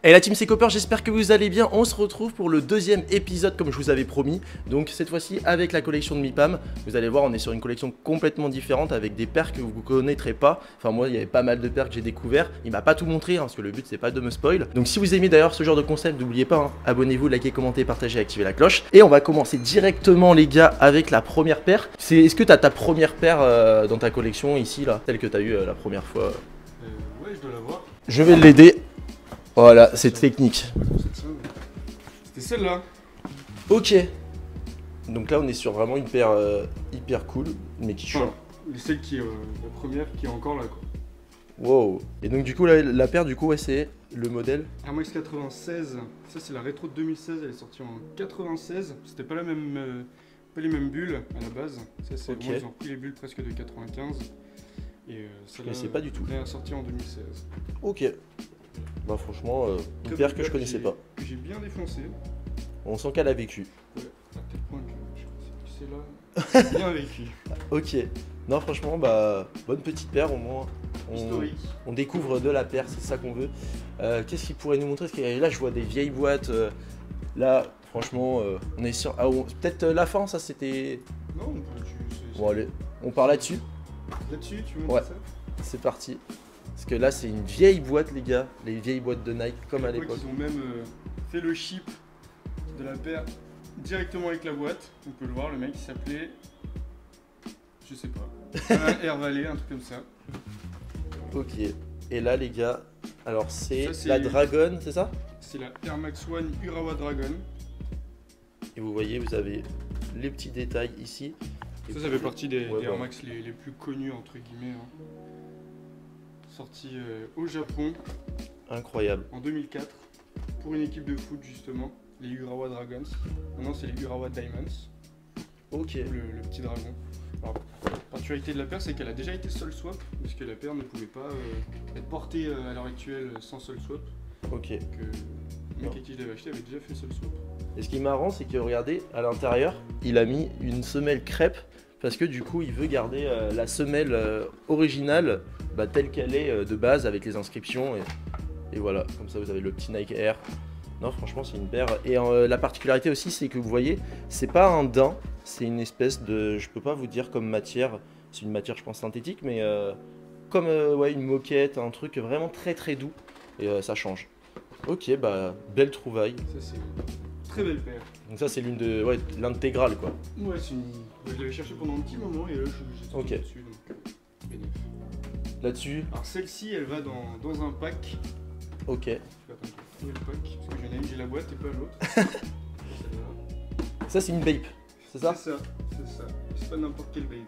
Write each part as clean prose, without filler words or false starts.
Et la team c'est Copper, j'espère que vous allez bien. On se retrouve pour le deuxième épisode comme je vous avais promis. Donc cette fois-ci avec la collection de Mipam. Vous allez voir, on est sur une collection complètement différente avec des paires que vous ne connaîtrez pas. Enfin moi il y avait pas mal de paires que j'ai découvert. Il m'a pas tout montré parce que le but c'est pas de me spoil. Donc si vous aimez d'ailleurs ce genre de concept, n'oubliez pas, abonnez-vous, likez, commentez, partagez, activez la cloche. Et on va commencer directement les gars avec la première paire. Est-ce que tu as ta première paire dans ta collection ici là, telle que tu as eu la première fois Ouais, je dois l'avoir. Je vais l'aider. Voilà, c'est technique. C'était celle-là. Ok. Donc là, on est sur vraiment une paire hyper cool, mais qui change. Enfin, celle qui est la première qui est encore là, quoi. Wow. Et donc du coup, la paire, du coup, ouais, c'est le modèle. Air Max 96. Ça, c'est la rétro de 2016. Elle est sortie en 96. C'était pas la même, pas les mêmes bulles à la base. Ça, c'est Ok. vraiment, ils ont pris les bulles presque de 95. Et Je connaissais pas du tout. Elle est sortie en 2016. Ok. Bah franchement, une Très paire belle que je connaissais pas. Que j'ai bien défoncé. On sent qu'elle a vécu. Ouais, à tel point que je sais là. Bien vécu. Ok. Non, franchement, bah bonne petite paire au moins. Historique. On découvre de la paire, c'est ça qu'on veut. Qu'est-ce qu'il pourrait nous montrer? Parce que là, je vois des vieilles boîtes. Là, franchement, on est sur. Ah, peut-être la fin, ça c'était. Non, on peut. Bon, allez, on part là-dessus. Là-dessus, tu veux Ouais. ça? C'est parti. Parce que là, c'est une vieille boîte, les gars. Les vieilles boîtes de Nike, comme à Je crois l'époque. qu'ils ont même fait le ship de la paire directement avec la boîte. On peut le voir, le mec il s'appelait. Je sais pas. Air Valley, un truc comme ça. Ok. Et là, les gars, alors c'est Ça, c'est- la Dragon, c'est ça? C'est la Air Max One Urawa Dragon. Et vous voyez, vous avez les petits détails ici. Et Ça vous- fait partie des Ouais, Air bah. Max les plus connus, entre guillemets. Sorti au Japon Incroyable. en 2004 pour une équipe de foot, justement. Les Urawa Dragons. Maintenant, c'est les Urawa Diamonds. Ok. Le petit dragon. Alors, la particularité de la paire, c'est qu'elle a déjà été sol swap, puisque la paire ne pouvait pas être portée à l'heure actuelle sans sol swap. Ok. Que le mec à qui je l'avais acheté avait déjà fait sol swap. Et ce qui est marrant, c'est que regardez, à l'intérieur, il a mis une semelle crêpe parce que du coup, il veut garder la semelle originale telle qu'elle est de base avec les inscriptions. Et voilà, comme ça, vous avez le petit Nike Air. Non, franchement, c'est une paire. Et la particularité aussi, c'est que vous voyez, c'est pas un daim, c'est une espèce de. Je peux pas vous dire comme matière, c'est une matière, je pense, synthétique, mais comme ouais, une moquette, un truc vraiment très très doux. Et ça change. Ok, bah, belle trouvaille. Ça, c'est une très belle paire. Donc ça c'est l'intégrale quoi. Ouais, c'est une. Je l'avais cherché pendant un petit moment et là, j'ai tout Ok. dessus. Donc, bénéf. Là-dessus, Alors, celle-ci, elle va dans un pack. ok. Attends, je vais trouver le pack, parce que j'en ai une, j'ai la boîte et pas l'autre. Celle-là. Ça c'est une vape, c'est ça? C'est ça, c'est ça. C'est pas n'importe quel vape.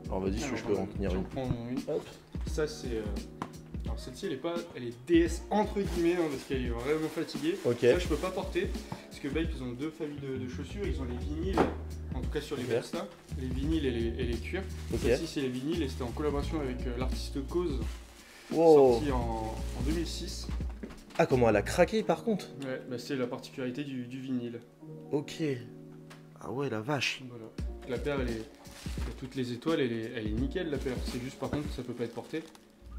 Alors vas-y, je peux en tenir une. Prends une. Hop. Ça, c'est. Alors, celle-ci, elle est DS entre guillemets, parce qu'elle est vraiment fatiguée. Ok. Ça, je peux pas porter, parce que Vape, ils ont deux familles de chaussures. Ils ont les vinyles, en tout cas sur les Ok. Vapes, les vinyles et les cuirs. Ok. Celle-ci, c'est les vinyles et c'était en collaboration avec l'artiste Cause, Wow. sorti en 2006. Ah comment elle a craqué par contre. Ouais, bah, c'est la particularité du vinyle. Ok. Ah ouais la vache. Voilà. La paire, elle est. Il y a toutes les étoiles, elle est nickel la paire. C'est juste par contre que ça peut pas être porté.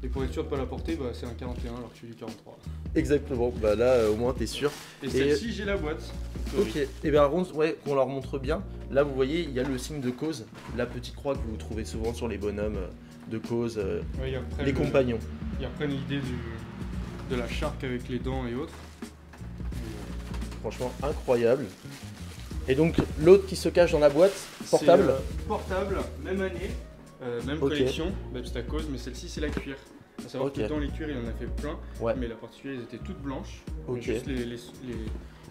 Et pour être sûr de pas la porter, bah, c'est un 41 alors que tu dis 43. Exactement. Bah là au moins t'es sûr. Et celle-ci, j'ai la boîte. Ok. Et bien ouais, qu'on leur montre bien. Là vous voyez il y a le signe de Cause, la petite croix que vous trouvez souvent sur les bonhommes de Cause, Ouais, ils reprennent les compagnons. Ils reprennent l'idée de la charque avec les dents et autres. Franchement incroyable. Et donc l'autre qui se cache dans la boîte, portable. C'est, portable, même année, même Ok. collection, Babsta Cause, mais celle-ci c'est la cuir. À savoir Ok. que dans les cuirs il en a fait plein, Ouais. mais la particularité elles étaient toutes blanches, Ok. mais juste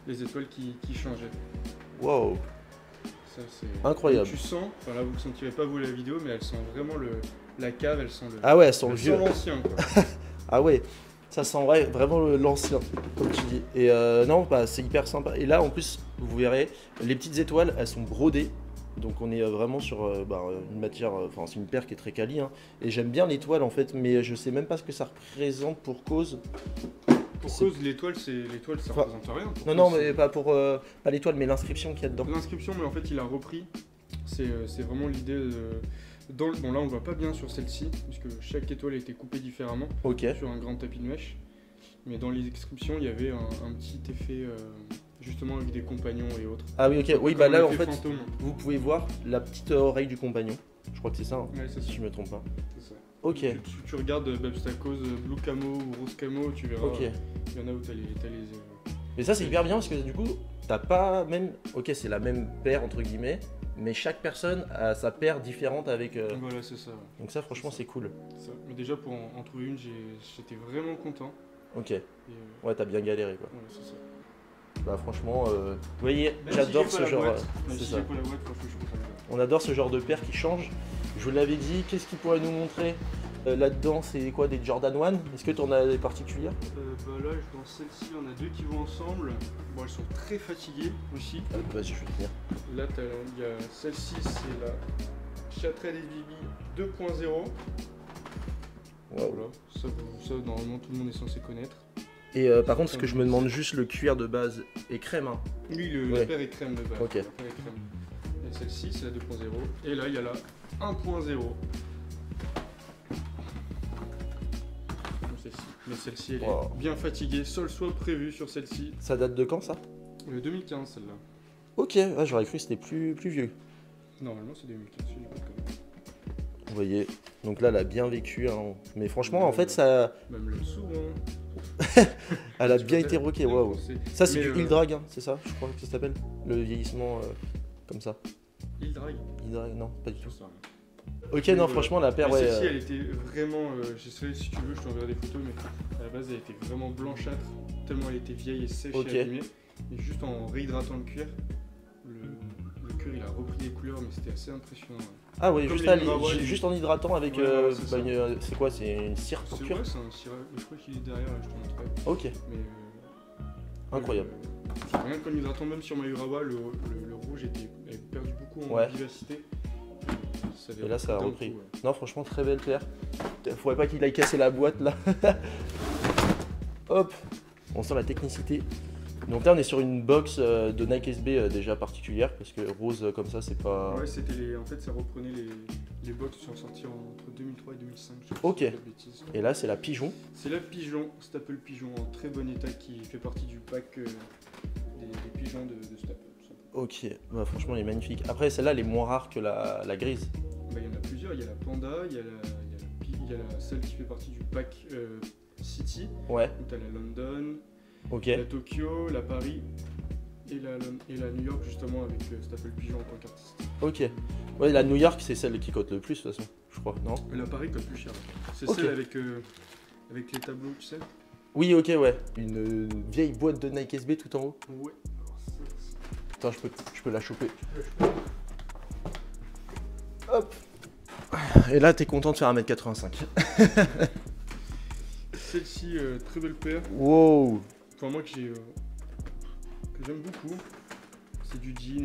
les étoiles qui changeaient. Wow. Ça, c'est... Incroyable. Tu sens, enfin là vous ne sentirez pas vous la vidéo, mais elle sent vraiment la cave, elle sent le... Ah ouais, elles sont elle vieux. sent l'ancien quoi. Ah ouais, ça sent vraiment l'ancien, comme tu dis. Et non, bah, c'est hyper sympa. Et là, en plus, vous verrez, les petites étoiles, elles sont brodées. Donc on est vraiment sur une matière, enfin c'est une paire qui est très quali. Hein. Et j'aime bien l'étoile en fait, mais je sais même pas ce que ça représente pour Cause. Pour C'est- Cause, l'étoile ça Enfin, représente rien. Pour Non, non, Cause, mais pas pour pas l'étoile, mais l'inscription qu'il y a dedans. L'inscription, mais en fait, il a repris. C'est vraiment l'idée de. Bon, là, on voit pas bien sur celle-ci, puisque chaque étoile a été coupée différemment Ok. sur un grand tapis de mèche. mais dans les descriptions, il y avait un petit effet justement avec des compagnons et autres. Ah oui, ok. Oui, Comme bah là, un en effet fait, fantôme. vous pouvez voir la petite oreille du compagnon. Je crois que c'est ça, hein, Ouais, c'est si ça. je me trompe pas. C'est ça. Ok, Tu regardes Babstakos, Blue Camo ou Rose Camo, tu verras. ok. Il y en a où t'as les Mais ça, c'est hyper bien parce que du coup, t'as pas même. Ok, c'est la même paire, entre guillemets, mais chaque personne a sa paire différente avec. Voilà, c'est ça. Ouais. Donc ça, franchement, c'est cool. C'est ça. Mais déjà, pour en trouver une, j'étais vraiment content. Ok. Et, Ouais, t'as bien galéré, quoi. voilà, c'est ça. Bah, franchement, vous voyez, Même j'adore si j'ai ce pas la genre. boîte, C'est même si ça. j'ai pas la boîte, franchement, je suis content. On adore ce genre de paire qui change. Je vous l'avais dit, qu'est-ce qu'il pourrait nous montrer là-dedans? C'est quoi, des Jordan 1? Est-ce que tu en as des particulières? Bah là, dans celle-ci, on a deux qui vont ensemble. Bon, elles sont très fatiguées aussi. Vas-y, je vais te tenir. Là, il y a celle-ci, c'est la Shattered SVB 2.0. Waouh. Voilà, ça, normalement, tout le monde est censé connaître. Et par contre, ce que je me demande juste, le cuir de base est crème, hein. Oui, Ouais. la paire est crème de base. Ok. La paire est crème. Et celle-ci, c'est la 2.0. Et là, il y a la 1.0. Mais celle-ci, elle Wow. est bien fatiguée. Sol soit prévu sur celle-ci. Ça date de quand, ça? 2015, celle-là. Ok, ouais, j'aurais cru que c'était plus vieux. Normalement, c'est 2015. si j'ai pas de conneries. Vous voyez, donc là, elle a bien vécu, hein. Mais franchement, en fait, ça, Même le dessous, hein. elle a Tu bien peux été faire- roquée, waouh. c'est- Ça, c'est Mais, du Hildrag, hein, c'est ça? Je crois que ça s'appelle le vieillissement comme ça. Hildrag. Hildrag, non, pas du tout. J'en sais rien. Ok, Oui, non, voilà. franchement, la paire, Mais ouais. celle-ci, elle était vraiment. J'essaierai, si tu veux, je t'enverrai des photos, mais à la base, elle était vraiment blanchâtre, tellement elle était vieille et sèche Ok. et abîmée. Et juste en réhydratant le cuir, le cuir il a repris des couleurs, mais c'était assez impressionnant. Ah oui, Comme juste, les Mirawa, juste en hydratant avec. Ouais, ouais, c'est ça. C'est quoi? C'est une cire pour C'est cuir? vrai, c'est un cirage. Je crois qu'il est derrière, là, je te montrerai. Ok, Mais, incroyable. Rien qu'en hydratant, même sur ma Urawa, le rouge avait perdu beaucoup en Ouais. vivacité. Ça avait Et là, ça a d'un repris. coup, ouais. Non, franchement, très belle paire. Faudrait pas qu'il aille casser la boîte là. Hop, on sent la technicité. Donc là, on est sur une box de Nike SB déjà particulière parce que rose comme ça, c'est pas. Ouais, en fait, ça reprenait les box qui sont sortis entre 2003 et 2005. Je sais pas Ok. si je dis pas de bêtises. Et là, c'est la pigeon. C'est la pigeon, Staple Pigeon, en très bon état qui fait partie du pack des pigeons de Staple. Tout simplement. Ok, bah, franchement, elle est magnifique. Après, celle-là, elle est moins rare que la grise. Bah, il y en a plusieurs, il y a la Panda, il y a celle qui fait partie du pack City, Ouais, où tu as la London, ok. la Tokyo, la Paris et la New York justement avec Staple Pigeon en tant qu'artiste. Ok. Ouais, la New York, c'est celle qui cote le plus, de toute façon, je crois, non? Et la Paris coûte plus cher. C'est Ok. celle avec les tableaux, tu sais. Oui, ok, ouais. Une vieille boîte de Nike SB tout en haut. Ouais. Attends, je peux la choper. Hop. Et là, t'es content de faire 1m85. Celle-ci, très belle paire. Wow. Enfin, moi que j'aime beaucoup. C'est du jean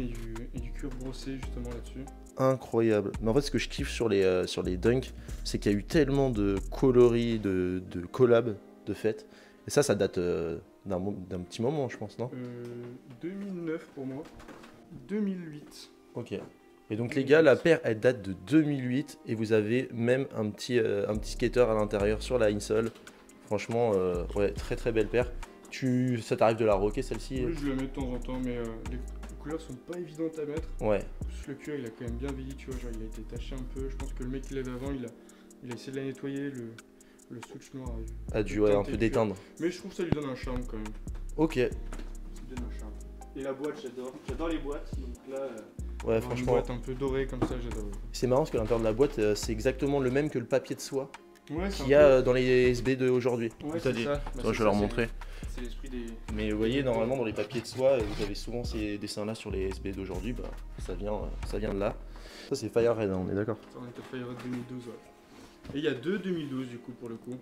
et du cuir brossé justement là-dessus. Incroyable. Mais en fait, ce que je kiffe sur les dunks, c'est qu'il y a eu tellement de coloris, de collabs, de fêtes. Et ça date d'un petit moment, je pense, non? 2009 pour moi. 2008. Ok. Et donc, les gars, la paire, elle date de 2008. Et vous avez même un petit skater à l'intérieur sur la insole. Franchement, ouais, très très belle paire. Ça t'arrive de la rocker celle-ci? Oui, je la mets de temps en temps, mais les couleurs sont pas évidentes à mettre. Ouais. Le cuir, il a quand même bien vieilli, tu vois, genre il a été taché un peu. Je pense que le mec qui l'avait avant, il a essayé de la nettoyer. Le switch noir A dû ouais, un peu le cuir. déteindre. Mais je trouve que ça lui donne un charme quand même. Ok. Ça lui donne un charme. Et la boîte, j'adore. J'adore les boîtes. Donc là, Ouais, une franchement, boîte un peu dorée comme ça, j'adore. c'est marrant parce que l'intérieur de la boîte, c'est exactement le même que le papier de soie Ouais, c'est qu'il y a dans les SB d'aujourd'hui. Ouais, T'as c'est dit. ça. Bah, Je c'est vais leur ça, montrer. C'est l'esprit des. Mais vous voyez, normalement, dans les papiers de soie, vous avez souvent ces dessins-là sur les SB d'aujourd'hui. Bah, ça vient de là. Ça, c'est Fire Red, hein, on est d'accord. Ça, on était Fire Red 2012, ouais. Et il y a deux 2012 du coup pour le coup.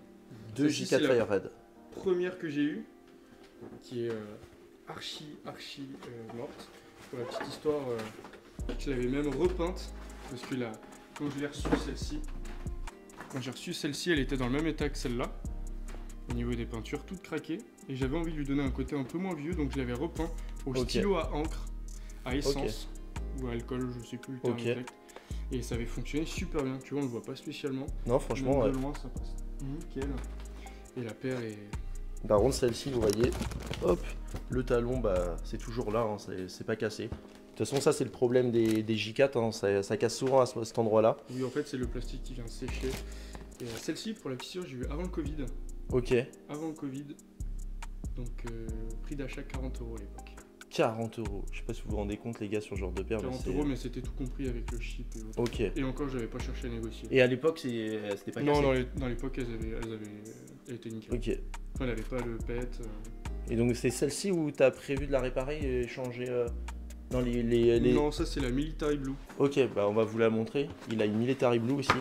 2 Celle-ci, J4 c'est la Fire Red. Première que j'ai eue, qui est archi morte. Pour la petite histoire, je l'avais même repeinte parce que là, quand je l'ai reçue celle-ci, elle était dans le même état que celle-là, au niveau des peintures, toute craquée, et j'avais envie de lui donner un côté un peu moins vieux, donc je l'avais repeint au Ok. stylo à encre, à essence ou à alcool, je sais plus le terme Ok. exact. Et ça avait fonctionné super bien, tu vois, on le voit pas spécialement. Non, franchement, Même ouais. de loin, ça passe nickel. Et la paire est Par contre, celle-ci, vous voyez, hop, le talon, bah, c'est toujours là, hein, c'est pas cassé. De toute façon, ça, c'est le problème des J4, hein, ça casse souvent à cet endroit-là. Oui, en fait, c'est le plastique qui vient sécher. Et celle-ci, pour la petite sœur, j'ai eu avant le Covid. Ok. Avant le Covid. Donc, prix d'achat 40 € à l'époque. 40 €. Je sais pas si vous vous rendez compte, les gars, sur ce genre de paire. 40 €, mais c'était tout compris avec le chip et autres. Ok. Et encore, j'avais pas cherché à négocier. Et à l'époque, c'était pas cassé? Non, dans l'époque, elles étaient nickel. Ok. Enfin, elle avait pas le pet. Et donc, c'est celle-ci où tu as prévu de la réparer et changer dans les... Non, ça, c'est la Military Blue. Ok, bah on va vous la montrer. Il a une Military Blue aussi,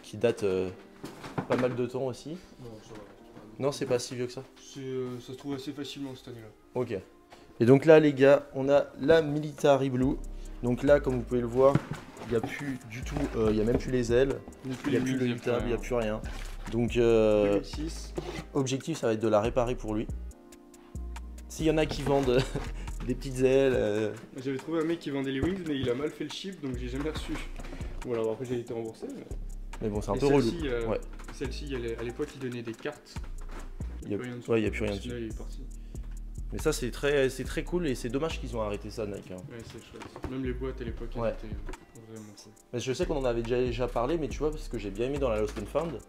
qui date pas mal de temps aussi. Non, ça va. Non, c'est pas si vieux que ça. Ça se trouve assez facilement cette année-là. Ok. Et donc là, les gars, on a la Military Blue. Donc là, comme vous pouvez le voir, il n'y a plus du tout, il n'y a même plus les ailes, il n'y a plus le U-tab, il n'y a plus rien. Donc, 2006. objectif, ça va être de la réparer pour lui. S'il y en a qui vendent des petites ailes... J'avais trouvé un mec qui vendait les wings, mais il a mal fait le chip, donc j'ai jamais reçu. Bon, alors après, j'ai été remboursé. Mais bon, c'est un Et peu relou. ouais. Celle-ci, à l'époque, il donnait des cartes. Il n'y a plus rien dessus. Là, il est parti. Mais ça, c'est très cool et c'est dommage qu'ils ont arrêté ça, Nike. Hein. Ouais, c'est chouette. Même les boîtes à l'époque, elles étaient vraiment cool. Mais je sais qu'on en avait déjà parlé, mais tu vois, ce que j'ai bien aimé dans la Lost and Found,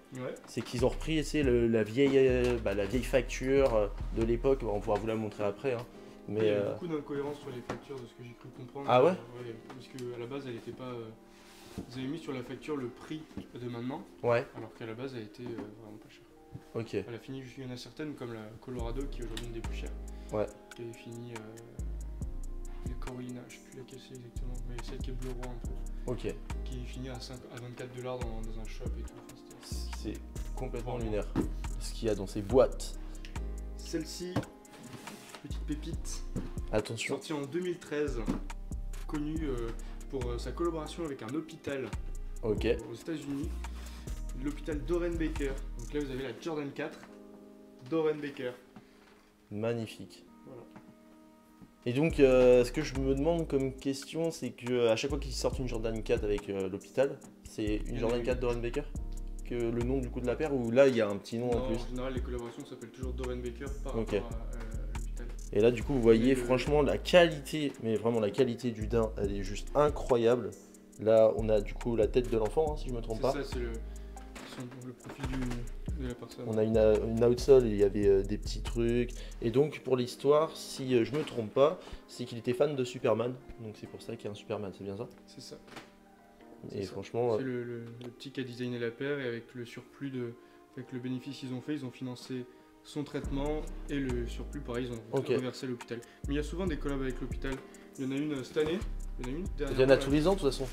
c'est qu'ils ont repris la vieille facture de l'époque. On pourra vous la montrer après. Hein. Mais, il y a beaucoup d'incohérences sur les factures de ce que j'ai cru comprendre. Ah ouais? Parce qu'à la base, elle n'était pas. Vous avez mis sur la facture le prix de maintenant. Ouais. Alors qu'à la base, elle était vraiment pas chère. Ok. Elle a fini, il y en a certaines comme la Colorado qui est aujourd'hui une des plus chères. Ouais. Qui avait fini. La Corolina, je sais plus laquelle c'est exactement, mais celle qui est bleu roi un peu. Ok. Qui est finie à 24 $, dans un shop et tout. Enfin, c'est complètement lunaire ce qu'il y a dans ces boîtes. Celle-ci, petite pépite. Attention. Sortie en 2013, connue pour sa collaboration avec un hôpital aux États-Unis, l'hôpital Dorenbaker. Donc là, vous avez la Jordan 4 Dorenbaker. Magnifique. Voilà. Et donc, ce que je me demande comme question, c'est que à chaque fois qu'ils sortent une Jordan 4 avec l'hôpital, c'est une Jordan 4 Dorenbaker que le nom du coup de la paire, ou là il y a un petit nom en plus? En général, les collaborations s'appellent toujours Dorenbaker par rapport à l'hôpital. Et là, du coup, vous voyez, franchement, la qualité, mais vraiment la qualité du daim, elle est juste incroyable. Là, on a du coup la tête de l'enfant, hein, si je me trompe pas. C'est ça, c'est le profil de la personne. On a une outsole, il y avait des petits trucs. Et donc, pour l'histoire, si je me trompe pas, c'est qu'il était fan de Superman. Donc, c'est pour ça qu'il y a un Superman, c'est bien ça? C'est ça. Et franchement. C'est le petit qui a designé la paire, et avec le surplus avec le bénéfice qu'ils ont fait, ils ont financé son traitement, et le surplus, pareil, ils ont reversé à l'hôpital. Mais il y a souvent des collabs avec l'hôpital. Il y en a une cette année, il y en a une dernière. Il y en a tous les ans, de toute façon.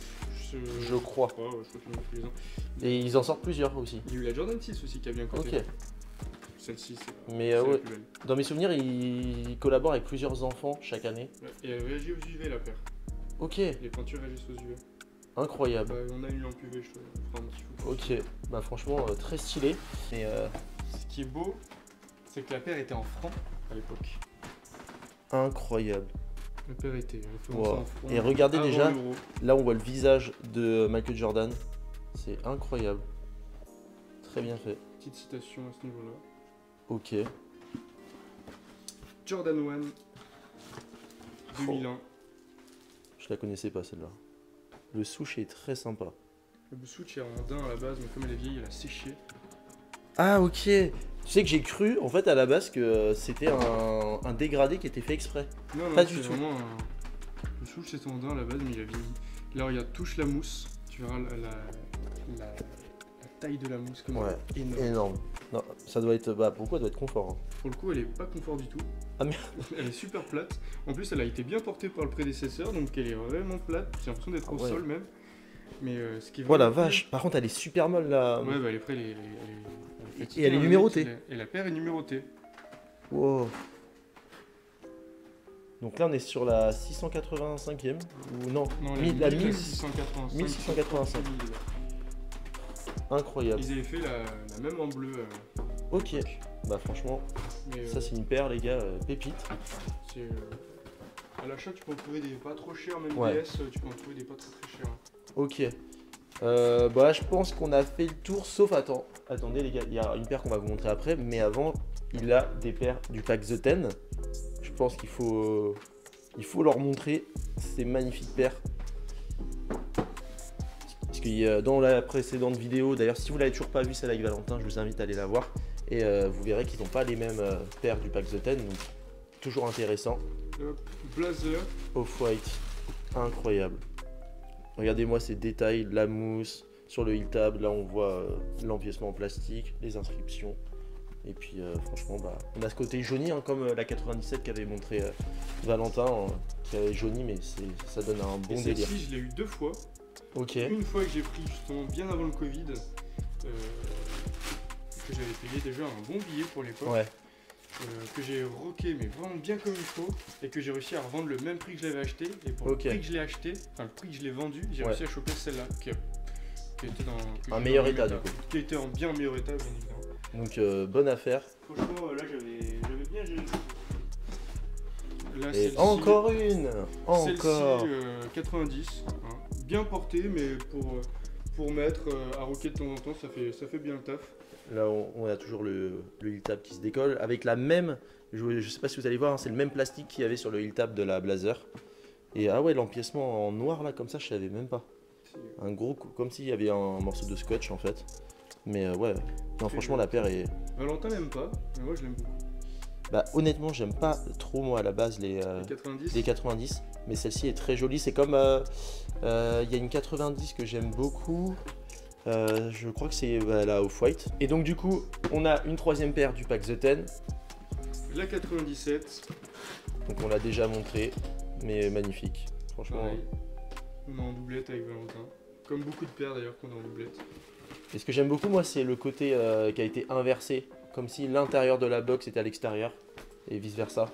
Je crois. Ouais, je crois qu'il y en a tous les ans. Et ils en sortent plusieurs aussi. Il y a eu la Jordan 6 aussi qui a bien coté. Ok. Celle-ci, c'est mais la plus belle. Dans mes souvenirs, ils collaborent avec plusieurs enfants chaque année. Ouais, et elle réagit aux UV, la paire. Ok. Les peintures réagissent aux UV. Incroyable. Bah, on a une lampe UV, je ferai un petit fou. Ok. Bah franchement, très stylé. Et ce qui est beau, c'est que la paire était en francs à l'époque. Incroyable. La paire était wow. En francs. Et regardez déjà, là on voit le visage de Michael Jordan. C'est incroyable. Très bien fait. Petite citation à ce niveau-là. Ok. Jordan 1, 2001. Je la connaissais pas celle-là. Le souche est très sympa. Le souche est en daim à la base, mais comme elle est vieille, elle a séché. Ah ok. Tu sais que j'ai cru en fait à la base que c'était un dégradé qui était fait exprès. Non, pas du tout. Vraiment le souche c'est en daim à la base, mais il a vieilli. Là, regarde, touche la mousse. Tu verras la taille de la mousse comme énorme. Non, ça doit être. Bah pourquoi elle doit être confort hein. Pour le coup, elle est pas confort du tout. Ah merde. Elle est super plate. En plus, elle a été bien portée par le prédécesseur, donc elle est vraiment plate. J'ai l'impression d'être au sol même. Mais ce qui est vraiment. Oh la vache. Par contre, elle est super molle là. Ouais, bah après, et elle est numérotée. Et la paire est numérotée. Wow. Donc là, on est sur la 685e ou non, la 1685. Incroyable. Ils avaient fait la même en bleu. Ok. Bah franchement, ça c'est une paire les gars, pépite. À l'achat tu peux en trouver des pas trop chers, même DS, tu peux en trouver des pas très très chers. Ok. Bah je pense qu'on a fait le tour, sauf attendez les gars, il y a une paire qu'on va vous montrer après, mais avant, il a des paires du pack The 10. Je pense qu'il faut leur montrer ces magnifiques paires. Parce que dans la précédente vidéo, d'ailleurs si vous l'avez toujours pas vu celle avec Valentin, je vous invite à aller la voir. Et vous verrez qu'ils n'ont pas les mêmes paires du pack The 10, donc toujours intéressant. Hop, Blazer. Off-white, incroyable. Regardez-moi ces détails, la mousse sur le heel tab, là on voit l'empiècement en plastique, les inscriptions. Et puis franchement, on a ce côté jauni, hein, comme la 97 qu'avait montré Valentin, qui avait jauni, mais ça donne un bon délire. Celle-ci, je l'ai eu 2 fois. Ok. Une fois que j'ai pris justement bien avant le Covid, que j'avais payé déjà un bon billet pour l'époque. Ouais. Que j'ai rocké mais vraiment bien comme il faut et que j'ai réussi à revendre le même prix que je l'avais acheté et pour le prix que je l'ai acheté, enfin le prix que je l'ai vendu, j'ai réussi à choper celle-là qui était dans un meilleur état du coup. Qui était en bien meilleur état bien évidemment. Donc bonne affaire. Franchement là j'avais bien géré. Là, et encore une. Encore. Celle-ci 90, hein, bien portée mais pour mettre à rocker de temps en temps ça fait bien le taf. Là, on a toujours le heel tab qui se décolle avec la même, je sais pas si vous allez voir, hein, c'est le même plastique qu'il y avait sur le heel tab de la Blazer. Et ah ouais, l'empiècement en noir là, comme ça, je savais même pas. Un gros coup, comme s'il y avait un morceau de scotch en fait. Mais ouais, non, franchement, la paire est. Valentin n'aime pas, mais moi je l'aime beaucoup. Bah, honnêtement, j'aime pas trop moi à la base les 90, mais celle-ci est très jolie. C'est comme il y a une 90 que j'aime beaucoup. Je crois que c'est la Off-White. Et donc du coup, on a une troisième paire du pack The 10. La 97. Donc on l'a déjà montré, mais magnifique. Franchement. Pareil. On est en doublette avec Valentin. Comme beaucoup de paires d'ailleurs qu'on est en doublette. Et ce que j'aime beaucoup moi, c'est le côté qui a été inversé. Comme si l'intérieur de la box était à l'extérieur. Et vice versa.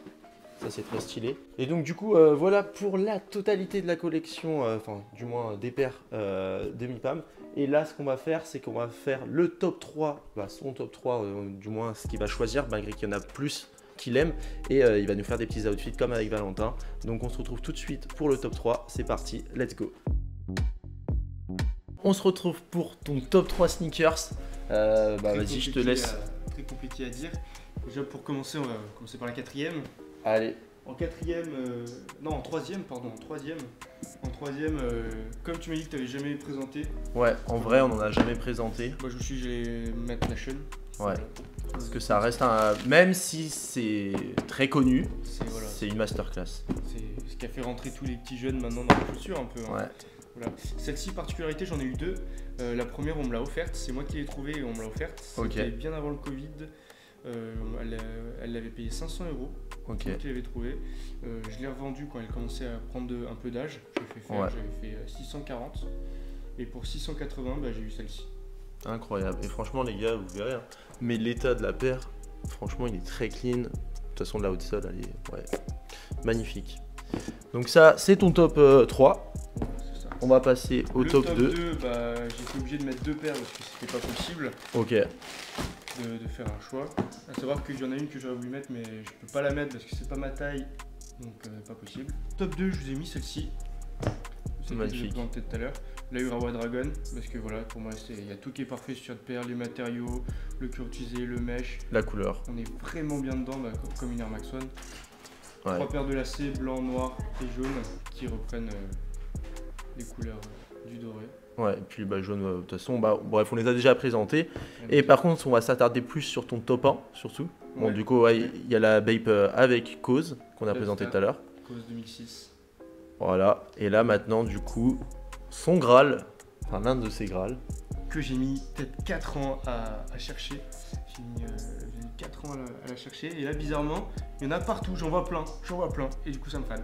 Ça c'est très stylé. Et donc du coup, voilà pour la totalité de la collection, enfin du moins des paires de MIPAM. Et là, ce qu'on va faire, c'est qu'on va faire le top 3, son top 3, du moins ce qu'il va choisir, malgré qu'il y en a plus qu'il aime. Et il va nous faire des petits outfits comme avec Valentin. Donc on se retrouve tout de suite pour le top 3. C'est parti, let's go. On se retrouve pour ton top 3 sneakers. Vas-y, je te laisse. Très compliqué à dire. Déjà pour commencer, on va commencer par la 4ème. Allez. En 4ème, non en 3ème, pardon, en 3ème, comme tu m'as dit que tu n'avais jamais présenté. Ouais, en vrai, on n'en a jamais présenté. Moi je me suis dit que j'allais mettre Nation. Ouais, parce que ça reste un. Même si c'est très connu, c'est une masterclass. C'est ce qui a fait rentrer tous les petits jeunes maintenant dans les chaussures un peu. Hein. Ouais. Voilà. Celle-ci, particularité, j'en ai eu 2. La première, on me l'a offerte, c'est moi qui l'ai trouvée et on me l'a offerte. C'était bien avant le Covid. Elle l'avait payé 500 €. Ok. Moi qui l'avais trouvé. Je l'ai revendue quand elle commençait à prendre un peu d'âge. J'avais fait 640. Et pour 680, j'ai eu celle-ci. Incroyable. Et franchement, les gars, vous verrez. Hein. Mais l'état de la paire, franchement, il est très clean. De toute façon, la outsole, elle est magnifique. Donc ça, c'est ton top 3. C'est ça. On va passer au top 2. J'ai été obligé de mettre 2 paires parce que c'était pas possible. Ok. De faire un choix. À savoir qu'il y en a une que j'aurais voulu mettre, mais je peux pas la mettre parce que c'est pas ma taille. Donc pas possible. Top 2, je vous ai mis celle-ci. C'est magnifique. Je l'ai présenté tout à l'heure. La Urawa Dragon, parce que voilà, pour moi, il y a tout qui est parfait sur cette paire, les matériaux, le cuir utilisé, le mesh. La couleur. On est vraiment bien dedans, comme une Air Max One. Ouais. 3 paires de lacets, blanc, noir et jaune, qui reprennent les couleurs du doré. Ouais, et puis jaune, de toute façon, bref, on les a déjà présentés. Et par contre, on va s'attarder plus sur ton top 1, surtout. Bon, du coup, il y a la Bape avec Cause, qu'on a présenté tout à l'heure. Cause 2006. Voilà, et là maintenant, du coup, son Graal, enfin l'un de ses Graals. Que j'ai mis peut-être 4 ans à chercher. J'ai mis 4 ans à la chercher. Et là, bizarrement, il y en a partout, j'en vois plein. Et du coup, ça me freine.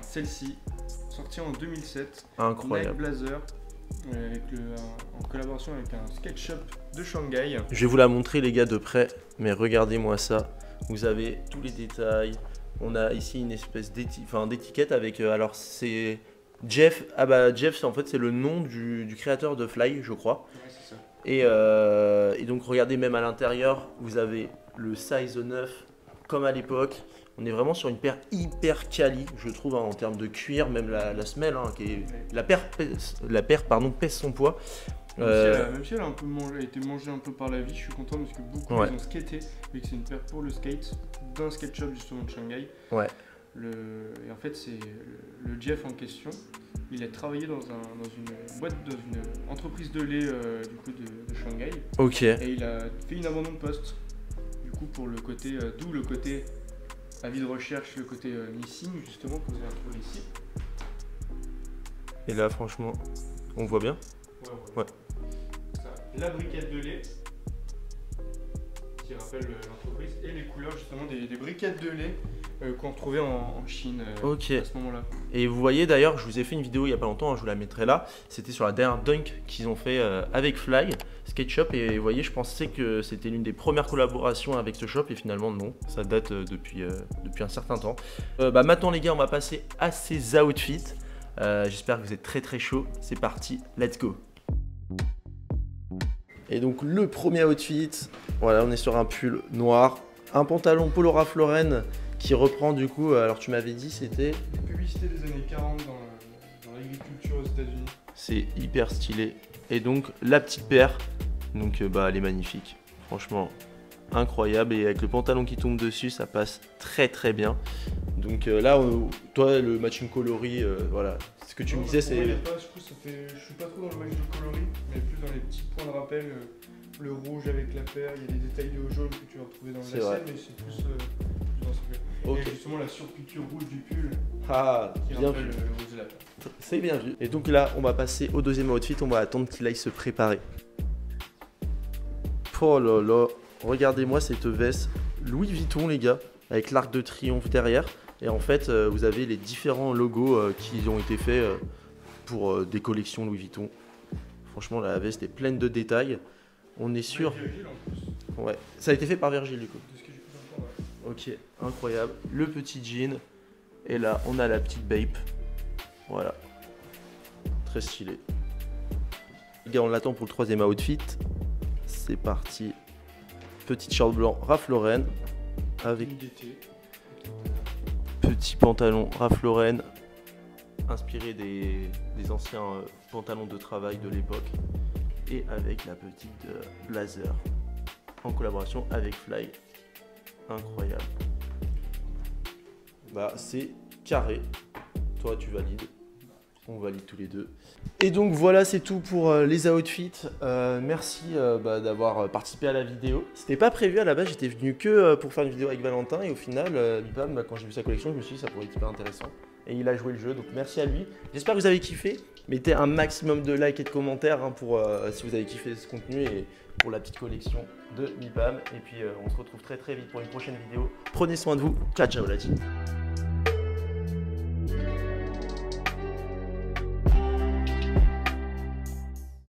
Celle-ci, sortie en 2007. Incroyable. Nike Blazer. En collaboration avec un skate shop de Shanghai. Je vais vous la montrer les gars de près, mais regardez-moi ça. Vous avez tous les détails. On a ici une espèce d'étiquette avec. Alors c'est Jeff. Jeff en fait c'est le nom du créateur de Fly, je crois. Ouais, c'est ça. Et donc regardez même à l'intérieur, vous avez le size 9 comme à l'époque. On est vraiment sur une paire hyper quali, je trouve, hein, en termes de cuir, même la semelle, hein, la paire pèse son poids. Même si elle a été mangée un peu par la vie, je suis content parce que beaucoup ils ont skaté, mais que c'est une paire pour le skate d'un skate shop justement de Shanghai. Ouais. Et en fait, c'est le Jeff en question. Il a travaillé dans une boîte, dans une entreprise de lait du coup de Shanghai. Ok. Et il a fait une abandon de poste. Du coup, pour le côté, d'où le côté avis de recherche, le côté missing justement que vous avez retrouvé ici. Et là, franchement, on voit bien. Ouais. La briquette de lait qui rappelle l'entreprise et les couleurs justement des briquettes de lait qu'on retrouvait en Chine à ce moment-là. Et vous voyez d'ailleurs, je vous ai fait une vidéo il n'y a pas longtemps, hein, je vous la mettrai là. C'était sur la dernière dunk qu'ils ont fait avec Fly Skate Shop. Et vous voyez, je pensais que c'était l'une des premières collaborations avec ce shop et finalement non, ça date depuis un certain temps. Maintenant les gars, on va passer à ces outfits. J'espère que vous êtes très très chaud. C'est parti, let's go. Et donc le premier outfit, voilà, on est sur un pull noir, un pantalon Polo Ralph Lauren qui reprend du coup, alors tu m'avais dit c'était... Une publicité des années 40 dans l'agriculture aux États-Unis. C'est hyper stylé. Et donc la petite paire, donc elle est magnifique, franchement incroyable. Et avec le pantalon qui tombe dessus, ça passe très très bien. Donc là, toi le matching coloris, voilà, ce que tu me disais c'est... Je suis pas trop dans le match de coloris, mais plus dans les petits points de rappel, le rouge avec la paire, il y a des détails de jaune que tu vas retrouver dans la selle, mais c'est plus dans ce cas. Okay. Et justement la surpiqûre rouge du pull qui bien rappelle vu. le rouge de la paire. C'est bien vu. Et donc là, on va passer au deuxième outfit, on va attendre qu'il aille se préparer. Oh là là, regardez-moi cette veste Louis Vuitton les gars, avec l'arc de triomphe derrière. Et en fait, vous avez les différents logos qui ont été faits pour des collections Louis Vuitton. Franchement, la veste est pleine de détails. On est sûr. Ouais, ça a été fait par Virgil du coup. De ce que j'ai pu comprendre, ouais. Ok, incroyable. Le petit jean. Et là, on a la petite bape. Voilà. Très stylé. Les gars, on l'attend pour le troisième outfit. C'est parti. Petit short blanc Ralph Lauren. Avec petit pantalon Ralph Lauren. Inspiré des anciens pantalons de travail de l'époque. Et avec la petite blazer. En collaboration avec Fly. Incroyable. C'est carré. Toi, tu valides. On valide tous les deux. Et donc voilà, c'est tout pour les outfits. Merci d'avoir participé à la vidéo. C'était pas prévu à la base, j'étais venu que pour faire une vidéo avec Valentin. Et au final, Bipam, quand j'ai vu sa collection, je me suis dit ça pourrait être hyper intéressant. Et il a joué le jeu, donc merci à lui. J'espère que vous avez kiffé. Mettez un maximum de likes et de commentaires pour si vous avez kiffé ce contenu et pour la petite collection de Bipam. Et puis on se retrouve très très vite pour une prochaine vidéo. Prenez soin de vous. Ciao ciao la team.